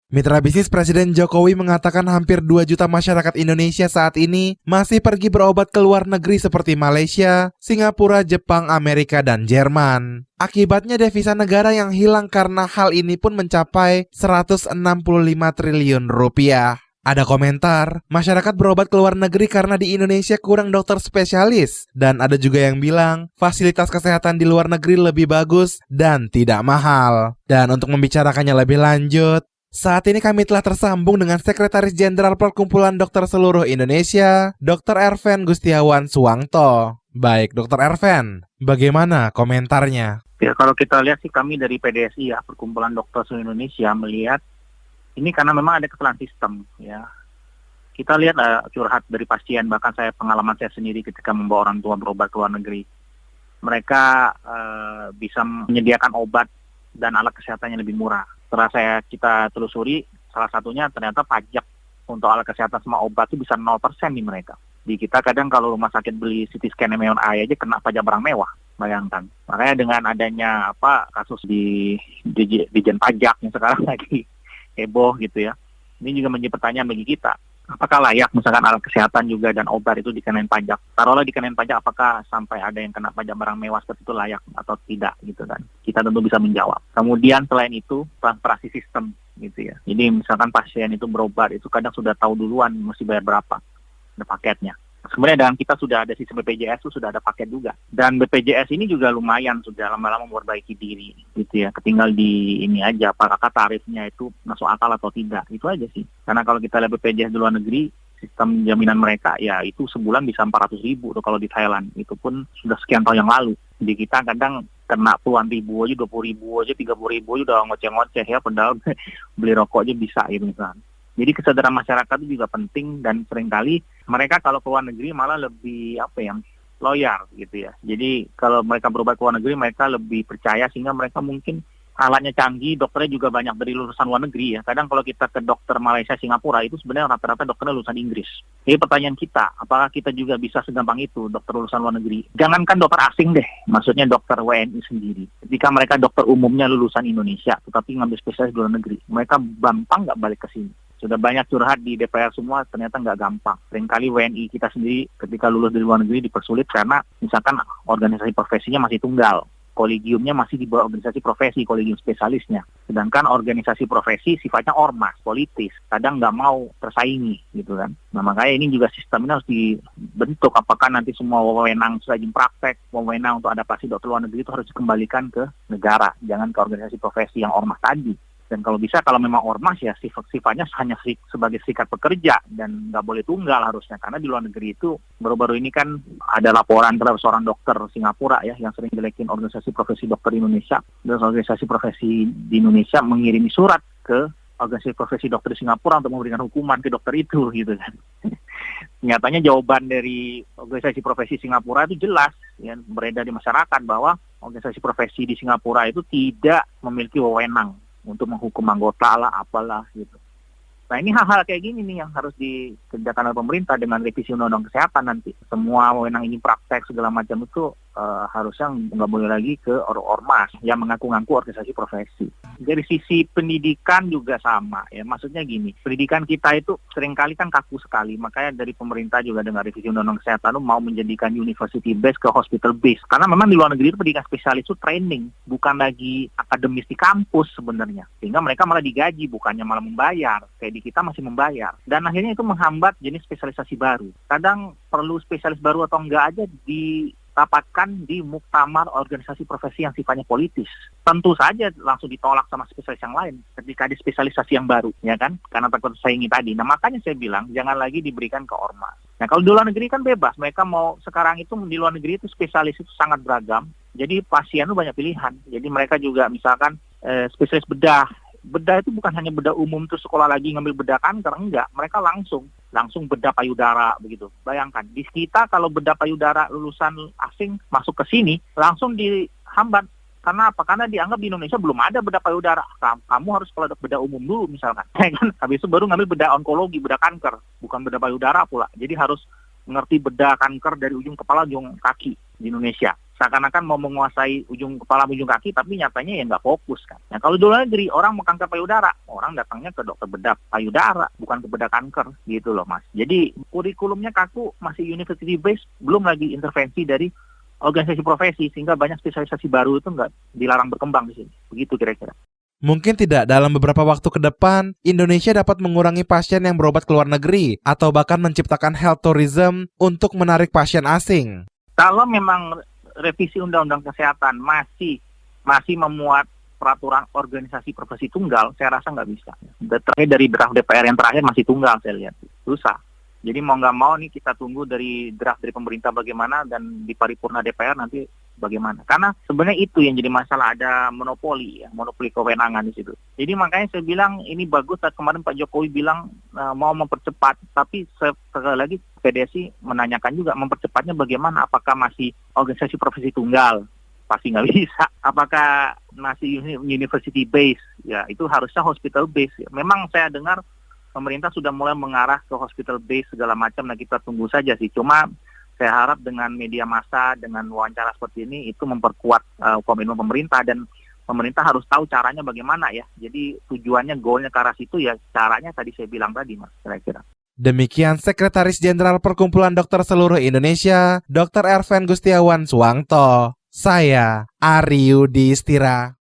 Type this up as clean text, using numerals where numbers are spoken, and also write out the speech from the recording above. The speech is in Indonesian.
Mitra bisnis Presiden Jokowi mengatakan hampir 2 juta masyarakat Indonesia saat ini masih pergi berobat ke luar negeri seperti Malaysia, Singapura, Jepang, Amerika, dan Jerman. Akibatnya devisa negara yang hilang karena hal ini pun mencapai 165 triliun rupiah. Ada komentar, masyarakat berobat ke luar negeri karena di Indonesia kurang dokter spesialis. Dan ada juga yang bilang, fasilitas kesehatan di luar negeri lebih bagus dan tidak mahal. Dan untuk membicarakannya lebih lanjut, saat ini kami telah tersambung dengan Sekretaris Jenderal Perkumpulan Dokter Seluruh Indonesia, Dr. Erven Gustiawan Suwangto. Baik, Dr. Erven, bagaimana komentarnya? Ya, kalau kita lihat sih kami dari PDSI ya, Perkumpulan Dokter Seluruh Indonesia melihat ini karena memang ada kesalahan sistem ya. Kita lihat curhat dari pasien, bahkan pengalaman saya sendiri ketika membawa orang tua berobat ke luar negeri. Mereka bisa menyediakan obat dan alat kesehatan yang lebih murah. Setelah kita telusuri, salah satunya ternyata pajak untuk alat kesehatan sama obat itu bisa 0% di mereka. Di kita kadang kalau rumah sakit beli CT scan MRI aja kena pajak barang mewah, bayangkan. Makanya dengan adanya kasus di Dijen Pajak yang sekarang lagi heboh gitu ya. Ini juga menjadi pertanyaan bagi kita. Apakah layak misalkan alat kesehatan juga dan obat itu dikenain pajak? Taruhlah dikenain pajak, apakah sampai ada yang kena pajak barang mewah seperti itu layak atau tidak gitu kan? Kita tentu bisa menjawab. Kemudian selain itu transparansi sistem gitu ya. Jadi misalkan pasien itu berobat itu kadang sudah tahu duluan mesti bayar berapa, ada paketnya. Sebenarnya dengan kita sudah ada sistem BPJS itu sudah ada paket juga. Dan BPJS ini juga lumayan sudah lama-lama memperbaiki diri gitu ya. Ketinggal di ini aja apakah tarifnya itu masuk akal atau tidak. Itu aja sih. Karena kalau kita lihat BPJS di luar negeri, sistem jaminan mereka ya itu sebulan bisa 400.000 tuh kalau di Thailand. Itu pun sudah sekian tahun yang lalu. Di kita kadang kena puluhan ribu aja, 20.000 aja, 30.000 aja udah ngoceh-ngoceh ya, padahal beli rokok aja bisa gitu misalnya. Jadi kesadaran masyarakat itu juga penting dan seringkali mereka kalau ke luar negeri malah lebih loyal gitu ya. Jadi kalau mereka berobat ke luar negeri mereka lebih percaya sehingga mereka mungkin alatnya canggih, dokternya juga banyak dari lulusan luar negeri ya. Kadang kalau kita ke dokter Malaysia, Singapura itu sebenarnya rata-rata dokternya lulusan Inggris. Jadi pertanyaan kita, apakah kita juga bisa segampang itu dokter lulusan luar negeri? Jangankan dokter asing deh, maksudnya dokter WNI sendiri. Ketika mereka dokter umumnya lulusan Indonesia, tetapi ngambil spesialis di luar negeri, mereka gampang nggak balik ke sini? Sudah banyak curhat di DPR semua, ternyata nggak gampang. Seringkali WNI kita sendiri ketika lulus dari luar negeri dipersulit karena misalkan organisasi profesinya masih tunggal. Kolegiumnya masih di bawah organisasi profesi, kolegium spesialisnya. Sedangkan organisasi profesi sifatnya ormas, politis. Kadang nggak mau tersaingi gitu kan. Nah makanya ini juga sistem ini harus dibentuk. Apakah nanti semua wewenang izin praktek, wewenang untuk adaptasi dokter luar negeri itu harus dikembalikan ke negara. Jangan ke organisasi profesi yang ormas tadi. Dan kalau bisa, kalau memang ormas ya sifatnya hanya sebagai serikat pekerja dan nggak boleh tunggal harusnya. Karena di luar negeri itu baru-baru ini kan ada laporan terhadap seorang dokter Singapura ya yang sering jelekin organisasi profesi dokter Indonesia. Dan organisasi profesi di Indonesia mengirimi surat ke organisasi profesi dokter di Singapura untuk memberikan hukuman ke dokter itu gitu kan. Nyatanya jawaban dari organisasi profesi Singapura itu jelas ya, beredar di masyarakat bahwa organisasi profesi di Singapura itu tidak memiliki wewenang untuk menghukum anggota lah, apalah gitu. Nah ini hal-hal kayak gini nih yang harus dikerjakan oleh pemerintah dengan revisi undang-undang kesehatan nanti. Semua wewenang ini praktek segala macam itu harusnya nggak boleh lagi ke ormas yang mengaku-ngaku organisasi profesi. Dari sisi pendidikan juga sama ya, maksudnya gini, pendidikan kita itu seringkali kan kaku sekali, makanya dari pemerintah juga dengan revisi undang-undang kesehatan itu mau menjadikan university base ke hospital base, karena memang di luar negeri itu pendidikan spesialis itu training, bukan lagi akademis di kampus sebenarnya, sehingga mereka malah digaji bukannya malah membayar, kayak di kita masih membayar, dan akhirnya itu menghambat jenis spesialisasi baru. Kadang perlu spesialis baru atau enggak aja didapatkan di muktamar organisasi profesi yang sifatnya politis. Tentu saja langsung ditolak sama spesialis yang lain ketika ada spesialisasi yang baru, ya kan? Karena takut saingi tadi. Nah makanya saya bilang jangan lagi diberikan ke ormas. Nah kalau di luar negeri kan bebas, mereka mau sekarang itu di luar negeri itu spesialis itu sangat beragam. Jadi pasien itu banyak pilihan. Jadi mereka juga misalkan spesialis bedah. Bedah itu bukan hanya bedah umum terus sekolah lagi ngambil bedah kanker, enggak. Mereka langsung bedah payudara begitu. Bayangkan, di kita kalau bedah payudara lulusan asing masuk ke sini langsung dihambat. Karena apa? Karena dianggap di Indonesia belum ada bedah payudara. Kamu harus kalau bedah umum dulu misalkan. Habis itu baru ngambil bedah onkologi, bedah kanker, bukan bedah payudara pula. Jadi harus mengerti bedah kanker dari ujung kepala ujung kaki di Indonesia. seakan-akan mau menguasai ujung kepala ujung kaki, tapi nyatanya ya nggak fokus kan. Nah kalau di luar negeri orang mau kanker payudara, orang datangnya ke dokter bedah payudara, bukan ke bedah kanker gitu loh Mas. Jadi kurikulumnya kaku, masih university based, belum lagi intervensi dari organisasi profesi, sehingga banyak spesialisasi baru itu nggak dilarang berkembang di sini. Begitu kira-kira. Mungkin tidak dalam beberapa waktu ke depan, Indonesia dapat mengurangi pasien yang berobat ke luar negeri atau bahkan menciptakan health tourism untuk menarik pasien asing. Kalau memang revisi Undang-Undang Kesehatan masih memuat peraturan organisasi profesi tunggal, saya rasa nggak bisa. Terakhir dari draft DPR yang terakhir masih tunggal, saya lihat susah. Jadi mau nggak mau nih kita tunggu dari draft dari pemerintah bagaimana dan di paripurna DPR nanti bagaimana. Karena sebenarnya itu yang jadi masalah, ada monopoli kewenangan di situ. Jadi makanya saya bilang ini bagus saat kemarin Pak Jokowi bilang mau mempercepat, tapi sekali lagi PDSI menanyakan juga mempercepatnya bagaimana, apakah masih organisasi profesi tunggal? Pasti nggak bisa. Apakah masih university base? Ya itu harusnya hospital base. Ya. Memang saya dengar pemerintah sudah mulai mengarah ke hospital base segala macam, nah kita tunggu saja sih. Cuma saya harap dengan media massa, dengan wawancara seperti ini itu memperkuat komitmen pemerintah, dan pemerintah harus tahu caranya bagaimana ya. Jadi tujuannya, goalnya ke arah situ ya, caranya tadi saya bilang tadi Mas, kira-kira. Demikian Sekretaris Jenderal Perkumpulan Dokter Seluruh Indonesia, Dr. Erven Gustiawan Suwangto. Saya Ari Yudhistira.